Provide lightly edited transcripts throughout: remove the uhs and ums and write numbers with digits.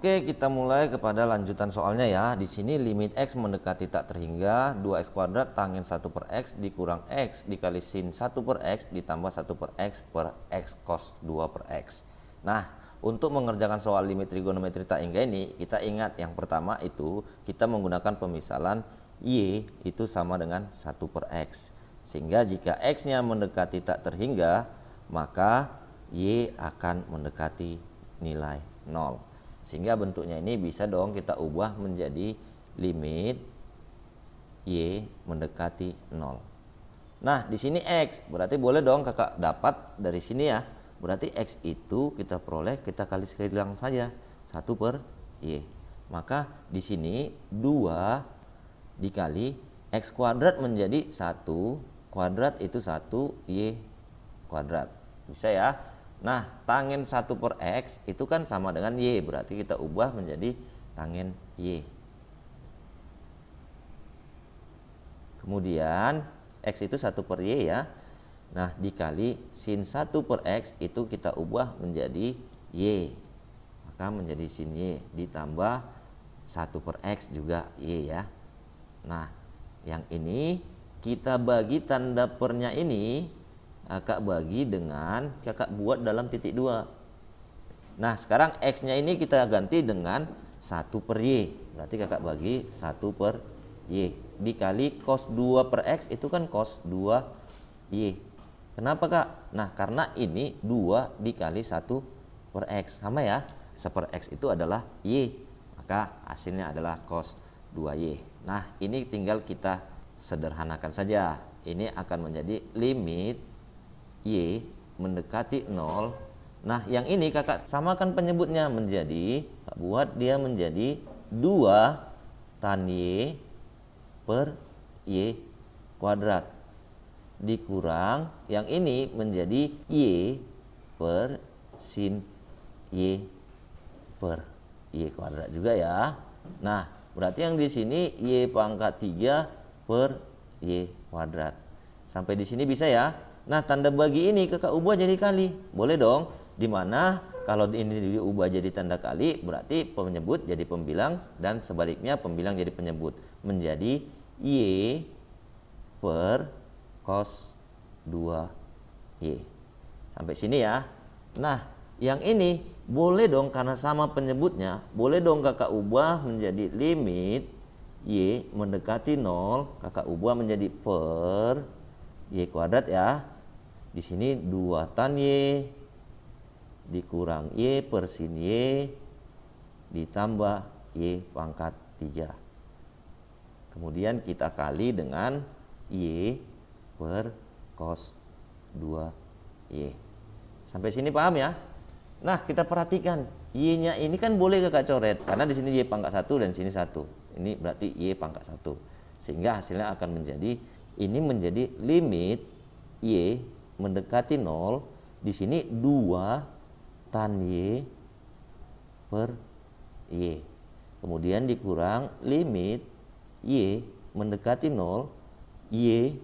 Oke, kita mulai kepada lanjutan soalnya ya. Di sini limit X mendekati tak terhingga 2x kuadrat tangent 1 per X dikurang X dikali sin 1 per X ditambah 1 per X cos 2 per X. Nah, untuk mengerjakan soal limit trigonometri tak hingga ini, kita ingat yang pertama itu kita menggunakan pemisalan Y itu sama dengan 1 per X. Sehingga jika X-nya mendekati tak terhingga, maka Y akan mendekati nilai 0. Sehingga bentuknya ini bisa dong kita ubah menjadi limit Y mendekati 0. Nah, di sini X, berarti boleh dong kakak dapat dari sini ya. Berarti X itu kita peroleh, kita kali sekalian saja 1 per Y. Maka di sini 2 dikali X kuadrat menjadi 1 kuadrat itu 1 Y kuadrat. Bisa ya. Nah, tangen 1 per X itu kan sama dengan Y, berarti kita ubah menjadi tangen Y. Kemudian X itu 1 per Y ya. Nah, dikali sin 1 per X itu kita ubah menjadi Y. Maka menjadi sin Y ditambah 1 per X juga Y ya. Nah, yang ini kita bagi tanda pernya ini, kakak bagi dengan kakak buat dalam titik 2. Nah, sekarang X-nya ini kita ganti dengan 1 per Y. Berarti kakak bagi 1 per Y. Dikali cos 2 per X itu kan cos 2 Y. Kenapa kak? Nah, karena ini 2 dikali 1 per X. Sama ya, 1 per X itu adalah Y. Maka hasilnya adalah cos 2Y. Nah, ini tinggal kita sederhanakan saja. Ini akan menjadi limit Y mendekati 0. Nah, yang ini kakak samakan penyebutnya menjadi, buat dia menjadi 2 tan Y per Y kuadrat dikurang yang ini menjadi Y per sin Y per Y kuadrat juga ya. Nah, berarti yang di sini Y pangkat 3 per Y kuadrat. Sampai di sini bisa ya. Nah, tanda bagi ini kakak ubah jadi kali. Boleh dong. Dimana kalau ini diubah jadi tanda kali, berarti penyebut jadi pembilang dan sebaliknya pembilang jadi penyebut. Menjadi Y per cos 2Y. Sampai sini ya. Nah, yang ini boleh dong karena sama penyebutnya, boleh dong kakak ubah menjadi limit Y mendekati 0, kakak ubah menjadi per Y kuadrat ya. Di sini 2 tan Y dikurang Y per sin Y ditambah Y pangkat 3. Kemudian kita kali dengan Y per cos 2Y. Sampai sini paham ya? Nah, kita perhatikan Y-nya ini kan boleh kakak coret karena di sini Y pangkat 1 dan sini 1. Ini berarti Y pangkat 1. Sehingga hasilnya akan menjadi ini menjadi limit Y mendekati 0. Di sini 2 tan Y per Y. Kemudian dikurang limit Y mendekati 0 Y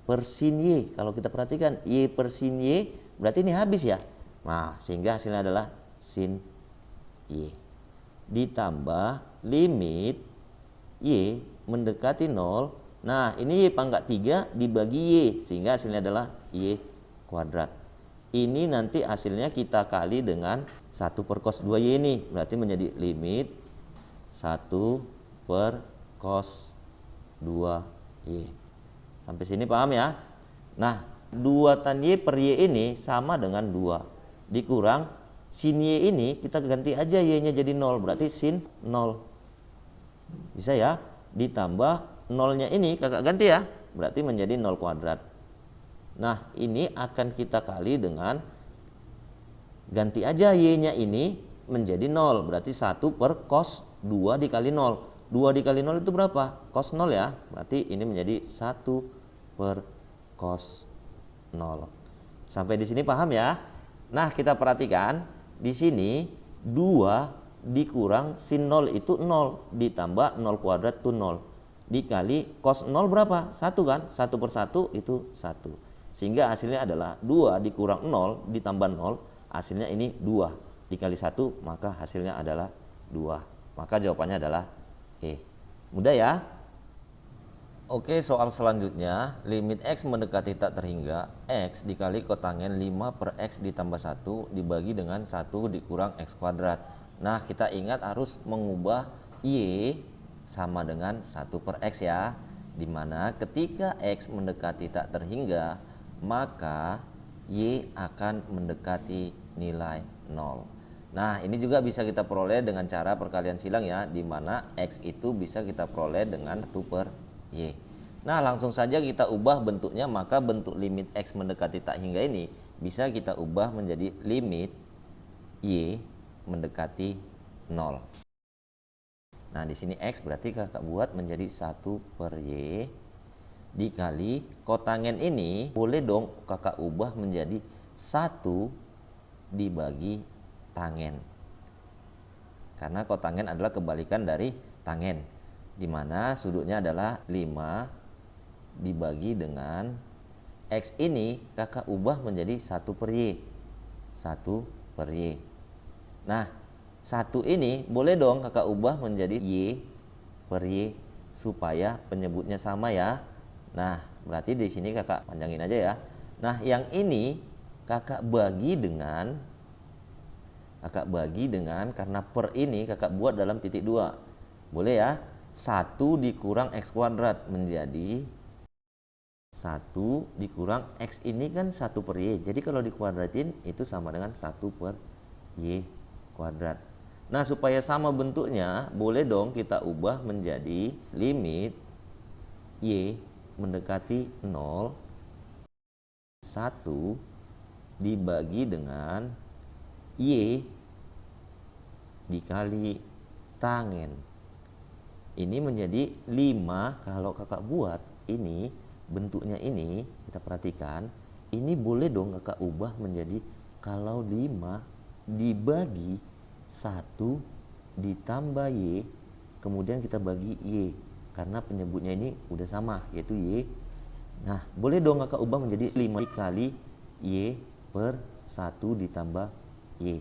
per sin Y. Kalau kita perhatikan Y per sin Y berarti ini habis ya. Nah, sehingga hasilnya adalah sin Y. Ditambah limit Y mendekati 0. Nah, ini Y pangkat 3 dibagi Y sehingga hasilnya adalah Y kuadrat. Ini nanti hasilnya kita kali dengan 1 per cos 2Y ini. Berarti menjadi limit 1 per cos 2Y. Sampai sini paham ya? Nah, 2 tan Y per Y ini sama dengan 2. Dikurang sin Y ini kita ganti aja Y-nya jadi 0. Berarti sin 0. Bisa ya? Ditambah 0-nya ini kakak ganti ya. Berarti menjadi 0 kuadrat. Nah, ini akan kita kali dengan ganti aja Y-nya ini menjadi 0. Berarti 1 per cos 2 dikali 0. 2 dikali 0 itu berapa? Cos 0 ya. Berarti ini menjadi 1 per cos 0. Sampai di sini paham ya? Nah, kita perhatikan di sini 2 dikurang sin 0 itu 0 ditambah 0 kuadrat itu 0 dikali cos 0 berapa? 1 kan? 1 per 1 itu 1. Sehingga hasilnya adalah 2 dikurang 0 ditambah 0, hasilnya ini 2 dikali 1, maka hasilnya adalah 2. Maka jawabannya adalah E. Mudah ya? Oke, soal selanjutnya, limit X mendekati tak terhingga, X dikali kotangen 5 per X ditambah 1 dibagi dengan 1 dikurang X kuadrat. Nah, kita ingat harus mengubah Y sama dengan 1 per X ya. Dimana ketika X mendekati tak terhingga, maka Y akan mendekati nilai 0. Nah, ini juga bisa kita peroleh dengan cara perkalian silang ya, dimana X itu bisa kita peroleh dengan 1 per Y. Nah, langsung saja kita ubah bentuknya, maka bentuk limit X mendekati tak hingga ini bisa kita ubah menjadi limit Y mendekati 0. Nah, di sini X berarti kakak buat menjadi 1 per Y dikali kotangen ini boleh dong kakak ubah menjadi 1 dibagi tangen. Karena kotangen adalah kebalikan dari tangen, dimana sudutnya adalah 5 dibagi dengan X ini kakak ubah menjadi 1 per Y. 1 per Y. Nah, 1 ini boleh dong kakak ubah menjadi Y per Y supaya penyebutnya sama ya. Nah, berarti di sini kakak panjangin aja ya. Nah, yang ini kakak bagi dengan karena per ini kakak buat dalam titik 2. Boleh ya? 1 dikurang X kuadrat menjadi 1 dikurang X ini kan 1 per Y. Jadi kalau dikuadratin itu sama dengan 1 per Y kuadrat. Nah, supaya sama bentuknya, boleh dong kita ubah menjadi limit Y mendekati 0, 1 dibagi dengan Y dikali tangen. Ini menjadi 5. Kalau kakak buat ini, bentuknya ini, kita perhatikan, ini boleh dong kakak ubah menjadi kalau 5 dibagi 1 ditambah Y, kemudian kita bagi Y, karena penyebutnya ini udah sama, yaitu Y. Nah, boleh dong kakak ubah menjadi 5 dikali Y per 1 ditambah Y.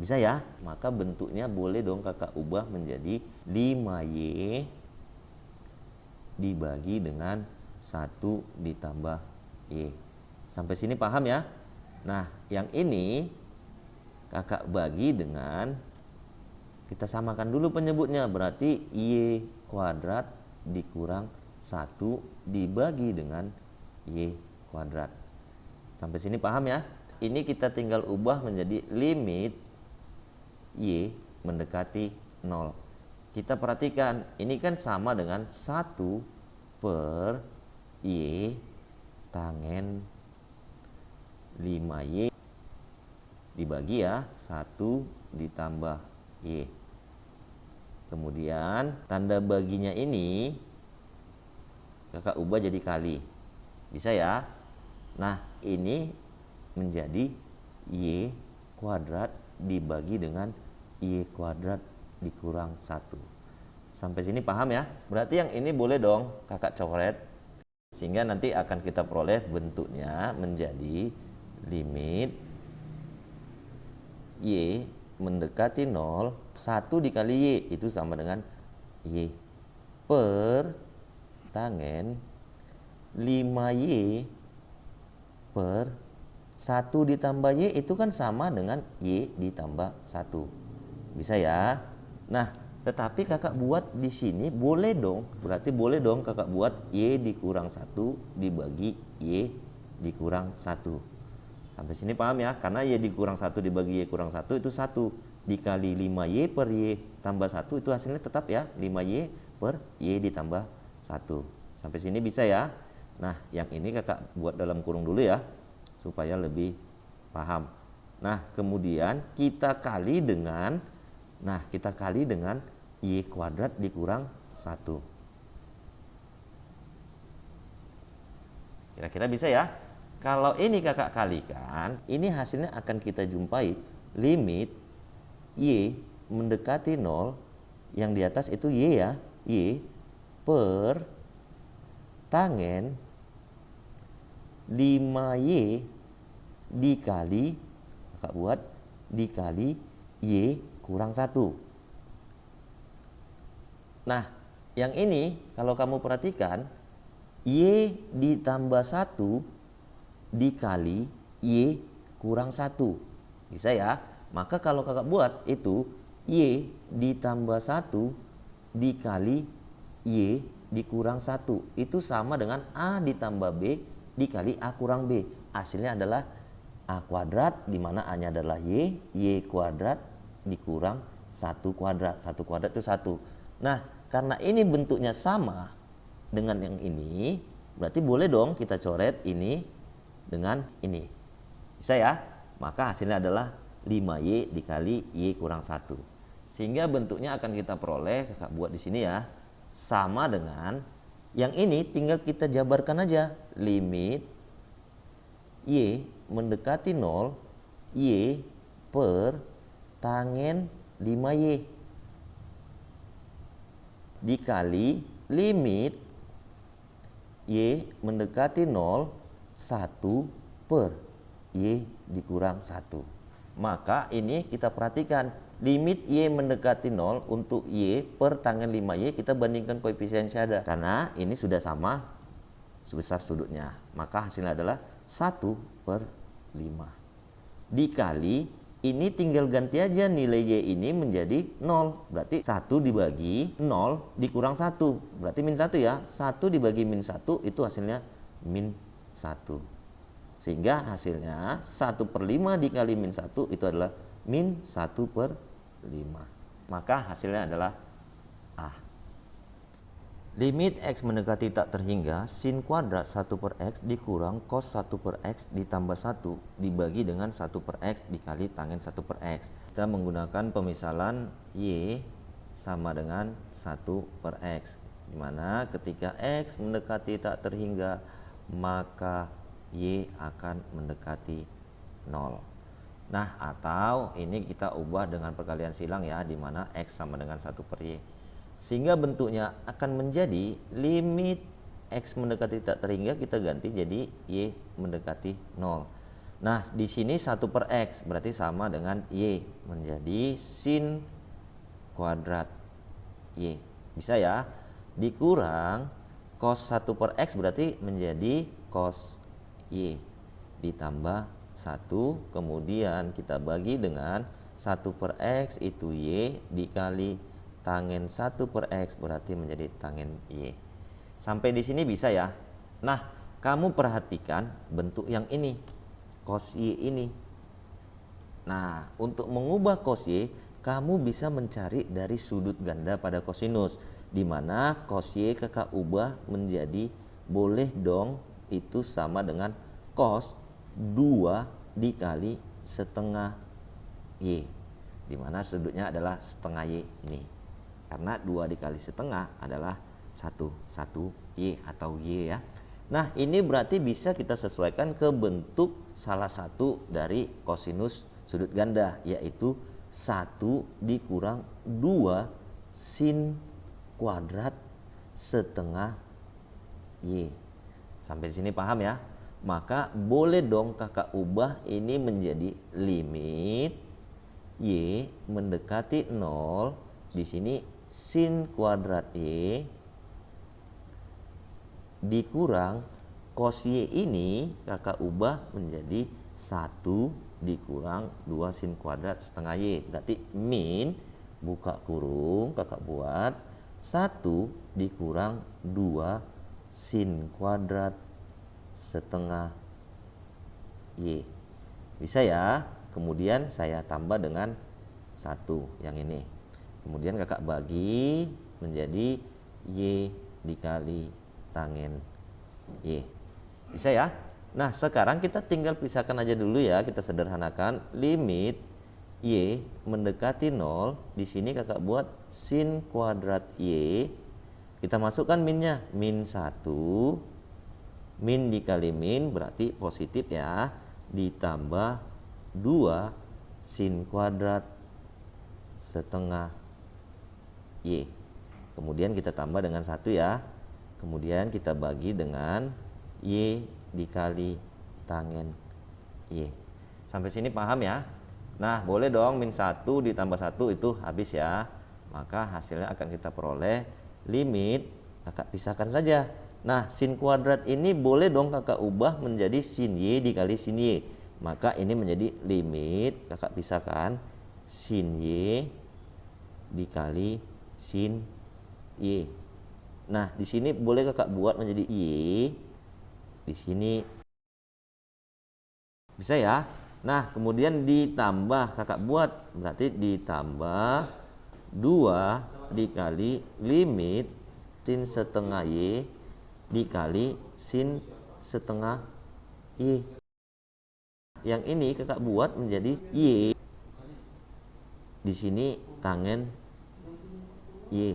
Bisa ya? Maka bentuknya boleh dong kakak ubah menjadi 5Y dibagi dengan 1 ditambah Y. Sampai sini paham ya? Nah, yang ini kakak bagi dengan, kita samakan dulu penyebutnya, berarti Y kuadrat dikurang 1 dibagi dengan Y kuadrat. Sampai sini paham ya? Ini kita tinggal ubah menjadi limit Y mendekati 0. Kita perhatikan, ini kan sama dengan 1 per Y tangen 5Y dibagi ya 1 ditambah Y. Kemudian tanda baginya ini kakak ubah jadi kali. Bisa ya? Nah, ini menjadi Y kuadrat dibagi dengan Y kuadrat dikurang 1. Sampai sini paham ya? Berarti yang ini boleh dong kakak coret, sehingga nanti akan kita peroleh bentuknya menjadi limit Y mendekati 0, 1 dikali Y itu sama dengan Y per tangen 5Y per 1 ditambah Y itu kan sama dengan Y ditambah 1. Bisa ya? Nah, tetapi kakak buat di sini boleh dong. Berarti boleh dong kakak buat Y dikurang 1 dibagi Y dikurang 1. Sampai sini paham ya? Karena Y dikurang 1 dibagi Y kurang 1 itu 1. Dikali 5Y per Y tambah 1 itu hasilnya tetap ya 5Y per Y ditambah 1. Sampai sini bisa ya? Nah, yang ini kakak buat dalam kurung dulu ya, supaya lebih paham. Nah, kemudian kita kali dengan Y kuadrat dikurang 1. Kira-kira bisa ya? Kalau ini kakak kalikan, ini hasilnya akan kita jumpai limit Y mendekati 0, yang di atas itu Y ya, Y per tangen 5Y dikali, kakak buat, dikali Y kurang 1. Nah, yang ini kalau kamu perhatikan, Y ditambah 1 dikali Y kurang 1. Bisa ya? Maka kalau kakak buat itu Y ditambah 1 dikali Y dikurang 1. Itu sama dengan A ditambah B dikali A kurang B. Hasilnya adalah A kuadrat, di mana A-nya adalah Y kuadrat dikurang 1 kuadrat. 1 kuadrat itu 1. Nah, karena ini bentuknya sama dengan yang ini, berarti boleh dong kita coret ini dengan ini. Bisa ya? Maka hasilnya adalah 5Y dikali Y kurang 1. Sehingga bentuknya akan kita peroleh, kakak buat di sini ya, sama dengan yang ini, tinggal kita jabarkan aja. Limit Y mendekati 0, Y per tangen 5Y dikali limit Y mendekati 0, 1 per Y dikurang 1. Maka ini kita perhatikan, limit Y mendekati 0 untuk Y per tangen 5Y kita bandingkan koefisien syada. Karena ini sudah sama sebesar sudutnya. Maka hasilnya adalah 1 per 5. Dikali, ini tinggal ganti aja nilai Y ini menjadi 0. Berarti 1 dibagi 0 dikurang 1. Berarti min 1 ya. 1 dibagi min 1 itu hasilnya min 1. Sehingga hasilnya 1 per 5 dikali min 1 itu adalah min 1 per 5. Maka hasilnya adalah A. Limit X mendekati tak terhingga, sin kuadrat 1 per X dikurang cos 1 per X ditambah 1 dibagi dengan 1 per X dikali tangen 1 per X. Kita menggunakan pemisalan Y sama dengan 1 per X, dimana ketika X mendekati tak terhingga maka Y akan mendekati 0. Nah, atau ini kita ubah dengan perkalian silang ya, dimana X sama dengan 1 per Y. Sehingga bentuknya akan menjadi limit X mendekati tak terhingga kita ganti jadi Y mendekati 0. Nah, di sini 1 per X berarti sama dengan Y menjadi sin kuadrat Y. Bisa ya? Dikurang cos 1 per X berarti menjadi cos Y ditambah 1, kemudian kita bagi dengan 1 per X itu Y dikali tangen 1 per X berarti menjadi tangen Y. Sampai di sini bisa ya. Nah, kamu perhatikan bentuk yang ini, cos Y ini. Nah, untuk mengubah cos Y, kamu bisa mencari dari sudut ganda pada kosinus, di mana cos Y kakak ubah menjadi, boleh dong itu sama dengan cos 2 dikali setengah Y, di mana sudutnya adalah setengah Y ini. Karena 2 dikali setengah adalah 1 Y atau Y ya. Nah, ini berarti bisa kita sesuaikan ke bentuk salah satu dari kosinus sudut ganda, yaitu 1 dikurang 2 sin kuadrat setengah Y. Sampai sini paham ya? Maka boleh dong kakak ubah ini menjadi limit Y mendekati 0, di sini sin kuadrat Y dikurang cos Y ini kakak ubah menjadi 1 dikurang 2 sin kuadrat setengah Y. Berarti min, buka kurung, kakak buat 1 dikurang 2 sin kuadrat setengah Y. Bisa ya? Kemudian saya tambah dengan 1 yang ini. Kemudian kakak bagi menjadi Y dikali tangen Y. Bisa ya? Nah, sekarang kita tinggal pisahkan aja dulu ya, kita sederhanakan. Limit Y mendekati 0, di sini kakak buat sin kuadrat Y. Kita masukkan minnya, min 1. Min dikali min berarti positif ya, ditambah 2 sin kuadrat setengah Y. Kemudian kita tambah dengan 1 ya. Kemudian kita bagi dengan Y dikali tangen Y. Sampai sini paham ya? Nah, boleh dong min 1 ditambah 1 itu habis ya. Maka hasilnya akan kita peroleh limit, kakak pisahkan saja. Nah, sin kuadrat ini boleh dong kakak ubah menjadi sin Y dikali sin Y. Maka ini menjadi limit, kakak pisahkan, sin Y dikali sin Y. Nah, di sini boleh kakak buat menjadi Y. Di sini bisa ya. Nah, kemudian ditambah, kakak buat, berarti ditambah 2 dikali limit sin setengah Y dikali sin setengah Y. Yang ini kakak buat menjadi Y. Di sini tangen Y,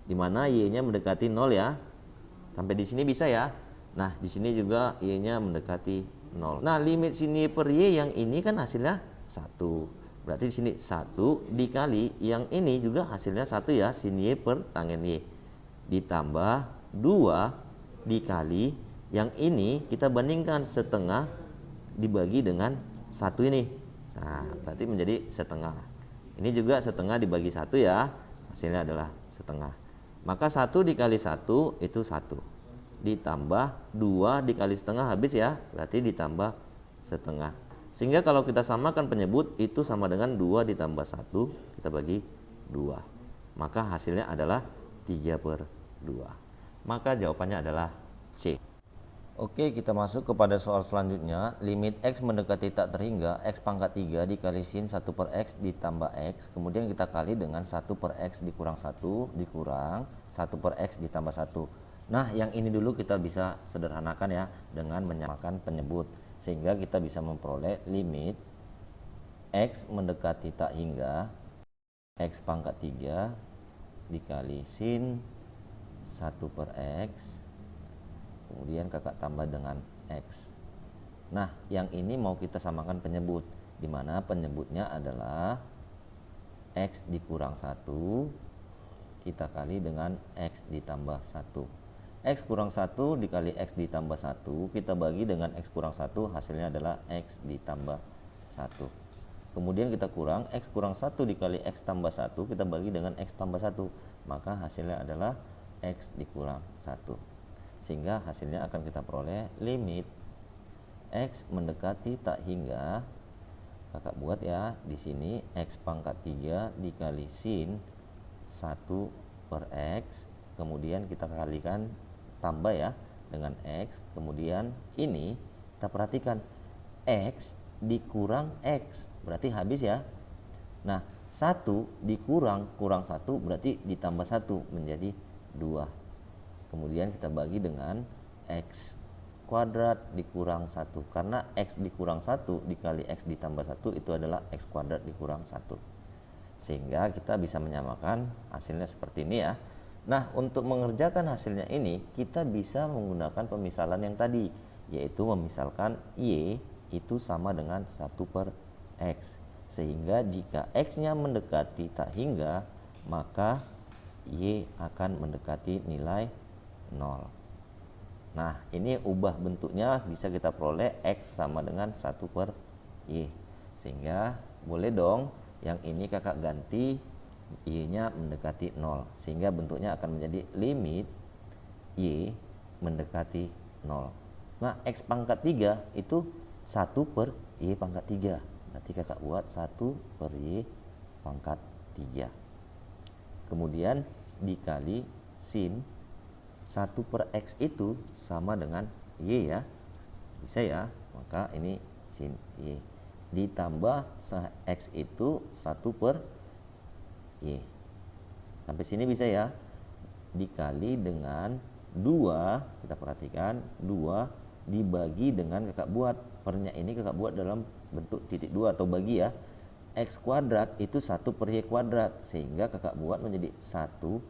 dimana Y-nya mendekati 0 ya. Sampai di sini bisa ya. Nah, di sini juga Y-nya mendekati 0. Nah, limit sin Y per Y yang ini kan hasilnya 1. Berarti di sini 1 dikali yang ini juga hasilnya 1 ya, sin Y per tangen Y. Ditambah 2 dikali yang ini kita bandingkan setengah dibagi dengan 1 ini. Nah, berarti menjadi setengah. Ini juga setengah dibagi 1 ya. Hasilnya adalah setengah. Maka 1 dikali 1 itu 1. Ditambah 2 dikali setengah habis ya. Berarti ditambah setengah. Sehingga kalau kita samakan penyebut itu sama dengan 2 ditambah 1. Kita bagi 2. Maka hasilnya adalah 3/2. Maka jawabannya adalah C. Oke, kita masuk kepada soal selanjutnya. Limit X mendekati tak terhingga X pangkat 3 dikali sin 1 per X ditambah X. Kemudian kita kali dengan 1 per X dikurang 1 dikurang 1 per X ditambah 1. Nah, yang ini dulu kita bisa sederhanakan ya dengan menyamakan penyebut. Sehingga kita bisa memperoleh limit X mendekati tak hingga X pangkat 3 dikali sin 1 per X. Kemudian kakak tambah dengan X. Nah, yang ini mau kita samakan penyebut, di mana penyebutnya adalah X dikurang 1, kita kali dengan X ditambah 1. X kurang 1 dikali X ditambah 1, kita bagi dengan X kurang 1, hasilnya adalah X ditambah 1. Kemudian kita kurang X kurang 1 dikali X tambah 1, kita bagi dengan X tambah 1, maka hasilnya adalah X dikurang 1. Sehingga hasilnya akan kita peroleh limit X mendekati tak hingga, kakak buat ya di sini X pangkat 3 dikali sin 1 per X, kemudian kita kalikan tambah ya dengan X, kemudian ini kita perhatikan X dikurang X berarti habis ya. Nah, 1 dikurang kurang 1 berarti ditambah 1 menjadi 2. Kemudian kita bagi dengan X kuadrat dikurang 1. Karena X dikurang 1 dikali X ditambah 1 itu adalah X kuadrat dikurang 1. Sehingga kita bisa menyamakan hasilnya seperti ini ya. Nah, untuk mengerjakan hasilnya ini kita bisa menggunakan pemisalan yang tadi, yaitu memisalkan Y itu sama dengan 1 per X. Sehingga jika X-nya mendekati tak hingga, maka Y akan mendekati nilai 0. Nah, ini ubah bentuknya bisa kita peroleh X sama dengan 1 per Y. Sehingga boleh dong yang ini kakak ganti Y-nya mendekati 0. Sehingga bentuknya akan menjadi limit Y mendekati 0. Nah, X pangkat 3 itu 1 per Y pangkat 3. Berarti kakak buat 1 per Y pangkat 3. Kemudian dikali sin 1 per X itu sama dengan Y ya. Bisa ya. Maka ini sin Y. Ditambah X itu 1 per Y. Sampai sini bisa ya. Dikali dengan 2. Kita perhatikan 2 dibagi dengan kakak buat. Pernya ini kakak buat dalam bentuk titik 2 atau bagi ya. X kuadrat itu 1 per Y kuadrat. Sehingga kakak buat menjadi 1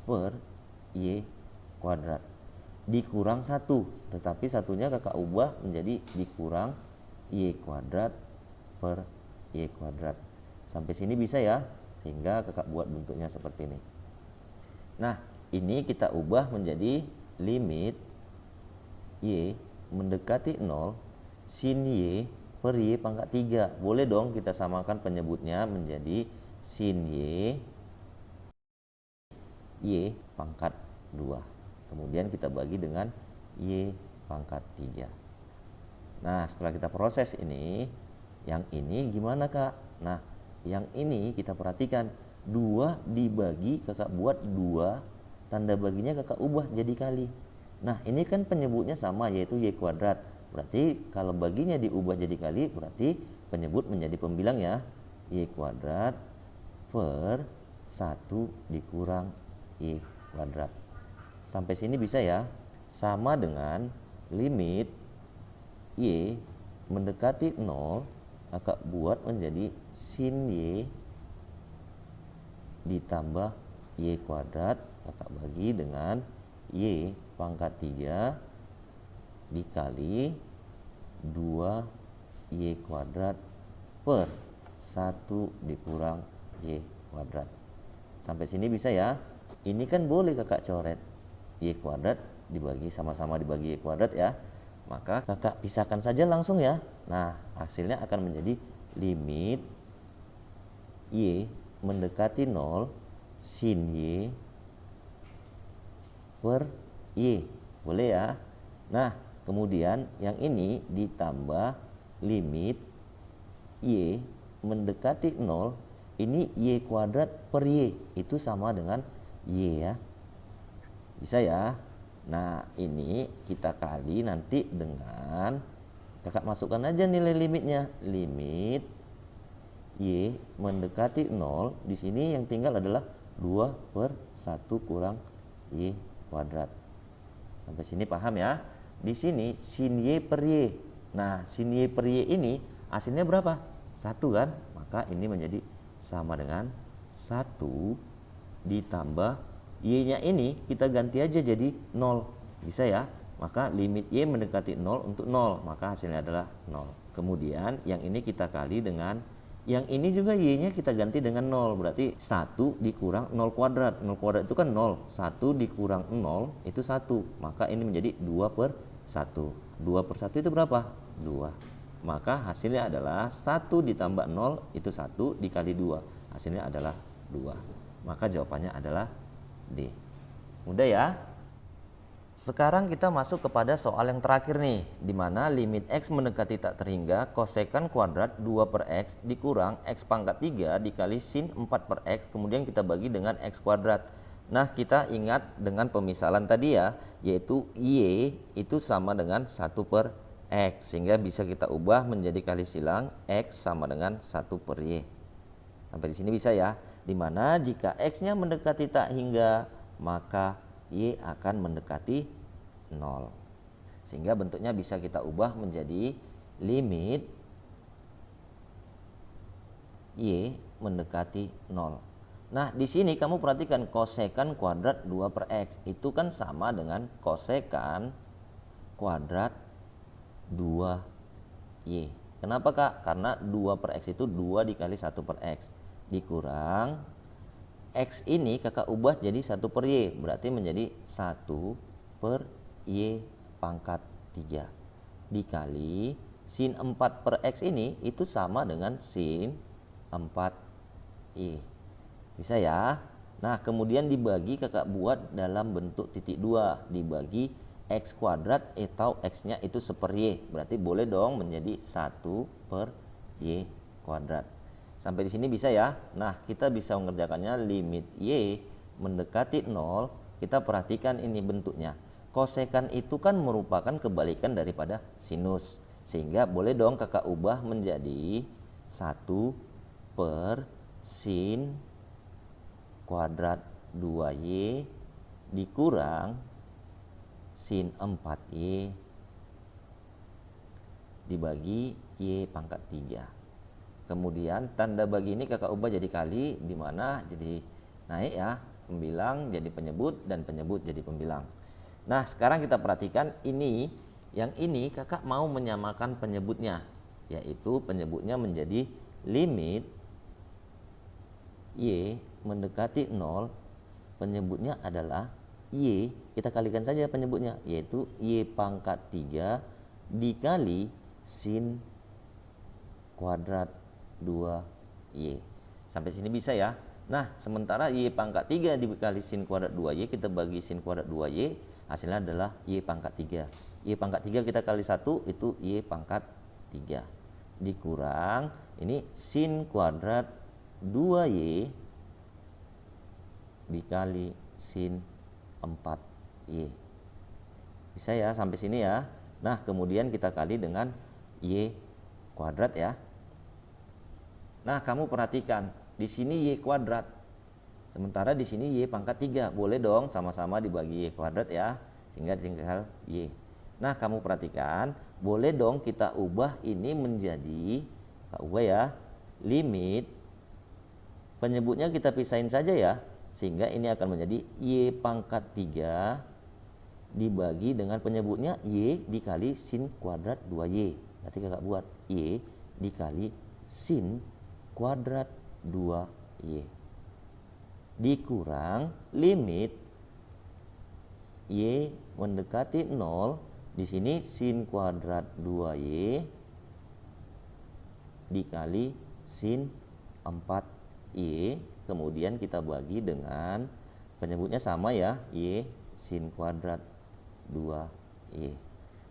per Y kuadrat dikurang 1, tetapi satunya kakak ubah menjadi dikurang Y kuadrat per Y kuadrat. Sampai sini bisa ya, sehingga kakak buat bentuknya seperti ini. Nah, ini kita ubah menjadi limit Y mendekati 0 sin Y per Y pangkat 3. Boleh dong kita samakan penyebutnya menjadi sin Y Y pangkat 2. Kemudian kita bagi dengan Y pangkat 3. Nah, setelah kita proses ini, yang ini gimana Kak? Nah, yang ini kita perhatikan, 2 dibagi Kakak buat 2, tanda baginya Kakak ubah jadi kali. Nah, ini kan penyebutnya sama, yaitu Y kuadrat. Berarti kalau baginya diubah jadi kali, berarti penyebut menjadi pembilang ya. Y kuadrat per 1 dikurang Y kuadrat. Sampai sini bisa ya? Sama dengan limit Y mendekati 0, Kakak buat menjadi sin Y ditambah Y kuadrat, Kakak bagi dengan Y pangkat 3 dikali 2Y kuadrat per 1 dikurang Y kuadrat. Sampai sini bisa ya? Ini kan boleh Kakak coret. Y kuadrat dibagi sama-sama dibagi Y kuadrat ya. Maka Kakak pisahkan saja langsung ya. Nah, hasilnya akan menjadi limit Y mendekati 0 sin Y per Y. Boleh ya? Nah, kemudian yang ini ditambah limit Y mendekati 0, ini Y kuadrat per Y. Itu sama dengan Y ya. Bisa ya? Nah, ini kita kali nanti dengan, Kakak masukkan aja nilai limitnya. Limit Y mendekati 0, di sini yang tinggal adalah 2 per 1 kurang Y kuadrat. Sampai sini paham ya? Di sini sin Y per Y. Nah, sin Y per Y ini hasilnya berapa? 1 kan? Maka ini menjadi sama dengan 1 ditambah Y-nya ini kita ganti aja jadi 0. Bisa ya? Maka limit Y mendekati 0 untuk 0. Maka hasilnya adalah 0. Kemudian yang ini kita kali dengan, yang ini juga Y-nya kita ganti dengan 0. Berarti 1 dikurang 0 kuadrat. 0 kuadrat itu kan 0. 1 dikurang 0 itu 1. Maka ini menjadi 2 per 1. 2 per 1 itu berapa? 2. Maka hasilnya adalah 1 ditambah 0 itu 1 dikali 2. Hasilnya adalah 2. Maka jawabannya adalah D. Mudah ya? Sekarang kita masuk kepada soal yang terakhir nih, di mana limit X mendekati tak terhingga kosekan kuadrat 2 per X dikurang X pangkat 3 dikali sin 4 per X, kemudian kita bagi dengan X kuadrat. Nah, kita ingat dengan pemisalan tadi ya, yaitu Y itu sama dengan 1 per X, sehingga bisa kita ubah menjadi kali silang X sama dengan 1 per Y. Sampai di sini bisa ya? Dimana jika X-nya mendekati tak hingga, maka Y akan mendekati 0. Sehingga bentuknya bisa kita ubah menjadi limit Y mendekati 0. Nah, di sini kamu perhatikan kosekan kuadrat 2 per X. Itu kan sama dengan kosekan kuadrat 2Y. Kenapa Kak? Karena 2 per X itu 2 dikali 1 per X. Dikurang X ini Kakak ubah jadi 1 per Y, berarti menjadi 1 per Y pangkat 3 dikali sin 4 per X ini itu sama dengan sin 4Y. Bisa ya? Nah, kemudian dibagi, Kakak buat dalam bentuk titik 2, dibagi X kuadrat atau X-nya itu seper Y, berarti boleh dong menjadi 1 per Y kuadrat. Sampai di sini bisa ya? Nah, kita bisa mengerjakannya limit Y mendekati 0. Kita perhatikan ini bentuknya. Kosekan itu kan merupakan kebalikan daripada sinus. Sehingga boleh dong Kakak ubah menjadi 1 per sin kuadrat 2Y dikurang sin 4Y dibagi Y pangkat 3. Kemudian tanda bagi ini Kakak ubah jadi kali, di mana jadi naik ya, pembilang jadi penyebut dan penyebut jadi pembilang. Nah, sekarang kita perhatikan ini, yang ini Kakak mau menyamakan penyebutnya, yaitu penyebutnya menjadi limit Y mendekati 0, penyebutnya adalah Y, kita kalikan saja penyebutnya, yaitu Y pangkat 3 dikali sin kuadrat 2Y. Sampai sini bisa ya? Nah, sementara Y pangkat 3 dikali sin kuadrat 2Y, kita bagi sin kuadrat 2Y, hasilnya adalah Y pangkat 3. Y pangkat 3 kita kali 1, itu Y pangkat 3. Dikurang, ini sin kuadrat 2Y dikali sin 4Y. Bisa ya sampai sini ya. Nah, kemudian kita kali dengan Y kuadrat ya. Nah, kamu perhatikan, di sini Y kuadrat. Sementara di sini Y pangkat 3. Boleh dong sama-sama dibagi Y kuadrat ya. Sehingga tinggal Y. Nah, kamu perhatikan, boleh dong kita ubah ini menjadi, ya, limit. Penyebutnya kita pisahin saja ya. Sehingga ini akan menjadi Y pangkat 3 dibagi dengan penyebutnya Y dikali sin kuadrat 2Y. Berarti kakak buat Y dikali sin kuadrat 2Y. Dikurang limit Y mendekati 0. Di sini sin kuadrat 2Y dikali sin 4Y. Kemudian kita bagi dengan penyebutnya sama ya, Y sin kuadrat 2Y.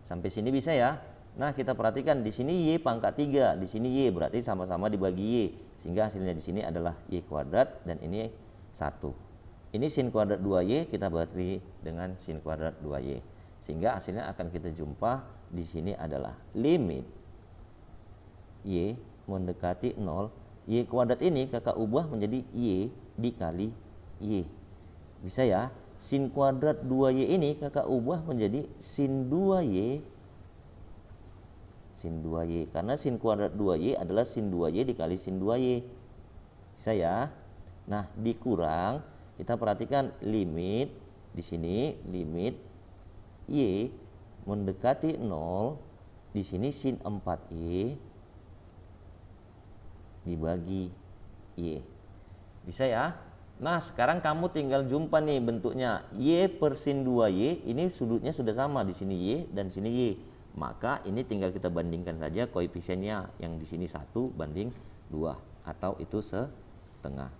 Sampai sini bisa ya. Nah, kita perhatikan di sini Y pangkat 3, di sini Y, berarti sama-sama dibagi Y. Sehingga hasilnya di sini adalah Y kuadrat dan ini 1. Ini sin kuadrat 2Y kita bagi dengan sin kuadrat 2Y. Sehingga hasilnya akan kita jumpa di sini adalah limit Y mendekati 0. Y kuadrat ini kakak ubah menjadi Y dikali Y. Bisa ya? Sin kuadrat 2Y ini kakak ubah menjadi sin 2Y. Sin 2Y. Karena sin kuadrat 2Y adalah sin 2Y dikali sin 2Y. Bisa ya? Nah, dikurang, kita perhatikan limit. Di sini limit Y mendekati 0. Di sini sin 4Y dibagi Y. Bisa ya? Nah, sekarang kamu tinggal jumpa nih bentuknya Y per sin 2Y. Ini sudutnya sudah sama, di sini Y dan di sini Y. Maka ini tinggal kita bandingkan saja koefisiennya, yang di sini 1 banding 2 atau itu setengah.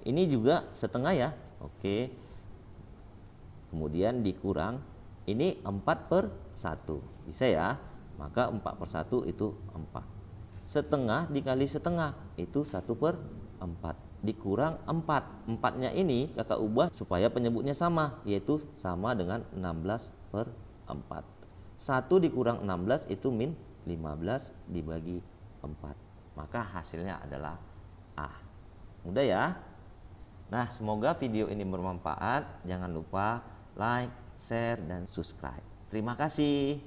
Ini juga setengah ya. Oke. Kemudian dikurang, ini 4 per 1. Bisa ya? Maka 4 per 1 itu 4. Setengah dikali setengah itu 1 per 4. Dikurang 4. 4-nya ini kakak ubah supaya penyebutnya sama, yaitu sama dengan 16 per 4. 1 dikurang 16 itu min 15 dibagi 4. Maka hasilnya adalah A. Mudah ya? Nah, semoga video ini bermanfaat. Jangan lupa like, share, dan subscribe. Terima kasih.